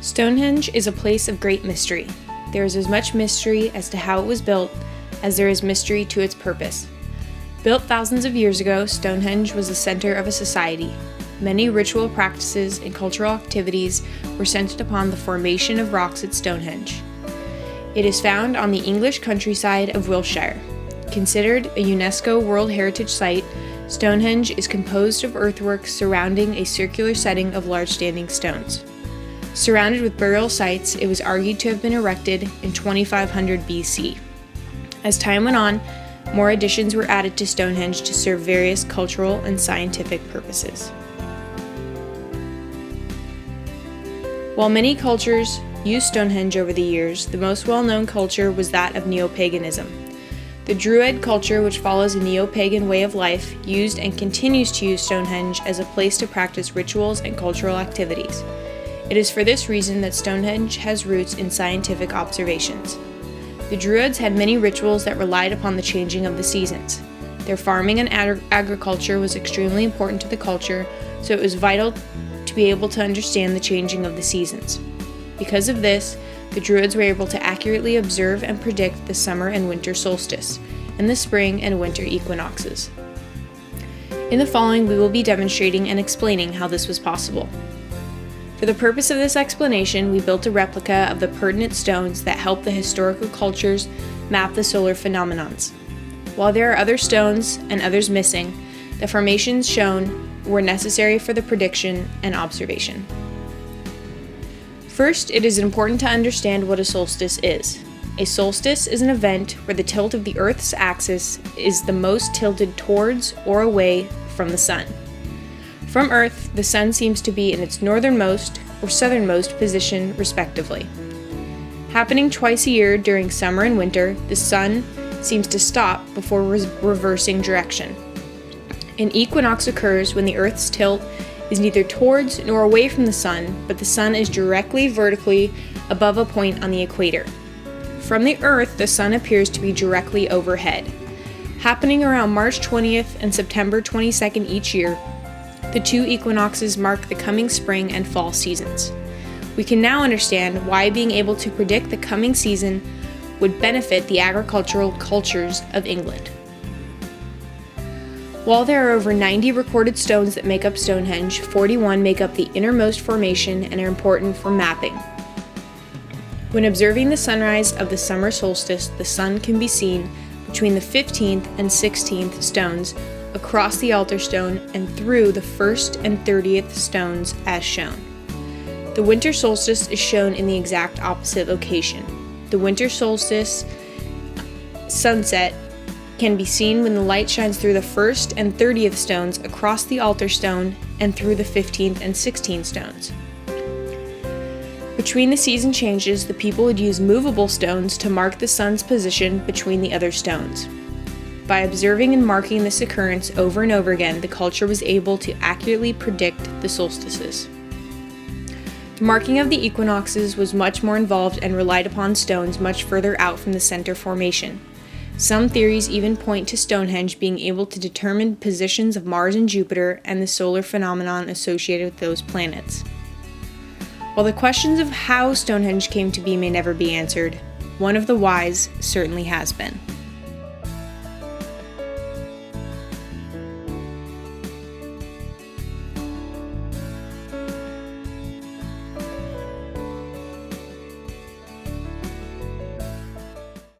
Stonehenge is a place of great mystery. There is as much mystery as to how it was built as there is mystery to its purpose. Built thousands of years ago, Stonehenge was the center of a society. Many ritual practices and cultural activities were centered upon the formation of rocks at Stonehenge. It is found on the English countryside of Wiltshire. Considered a UNESCO World Heritage Site, Stonehenge is composed of earthworks surrounding a circular setting of large standing stones. Surrounded with burial sites, it was argued to have been erected in 2500 BC. As time went on, more additions were added to Stonehenge to serve various cultural and scientific purposes. While many cultures used Stonehenge over the years, the most well-known culture was that of neo-paganism. The Druid culture, which follows a neo-pagan way of life, used and continues to use Stonehenge as a place to practice rituals and cultural activities. It is for this reason that Stonehenge has roots in scientific observations. The Druids had many rituals that relied upon the changing of the seasons. Their farming and agriculture was extremely important to the culture, so it was vital to be able to understand the changing of the seasons. Because of this, the Druids were able to accurately observe and predict the summer and winter solstice, and the spring and winter equinoxes. In the following, we will be demonstrating and explaining how this was possible. For the purpose of this explanation, we built a replica of the pertinent stones that help the historical cultures map the solar phenomenons. While there are other stones and others missing, the formations shown were necessary for the prediction and observation. First, it is important to understand what a solstice is. A solstice is an event where the tilt of the Earth's axis is the most tilted towards or away from the Sun. From Earth, the Sun seems to be in its northernmost or southernmost position, respectively. Happening twice a year during summer and winter, the Sun seems to stop before reversing direction. An equinox occurs when the Earth's tilt is neither towards nor away from the Sun, but the Sun is directly vertically above a point on the equator. From the Earth, the Sun appears to be directly overhead. Happening around March 20th and September 22nd each year, the two equinoxes mark the coming spring and fall seasons. We can now understand why being able to predict the coming season would benefit the agricultural cultures of England. While there are over 90 recorded stones that make up Stonehenge, 41 make up the innermost formation and are important for mapping. When observing the sunrise of the summer solstice, the sun can be seen between the 15th and 16th stones across the altar stone and through the 1st and 30th stones as shown. The winter solstice is shown in the exact opposite location. The winter solstice sunset can be seen when the light shines through the 1st and 30th stones across the altar stone and through the 15th and 16th stones. Between the season changes, the people would use movable stones to mark the sun's position between the other stones. By observing and marking this occurrence over and over again, the culture was able to accurately predict the solstices. The marking of the equinoxes was much more involved and relied upon stones much further out from the center formation. Some theories even point to Stonehenge being able to determine positions of Mars and Jupiter and the solar phenomenon associated with those planets. While the questions of how Stonehenge came to be may never be answered, one of the whys certainly has been.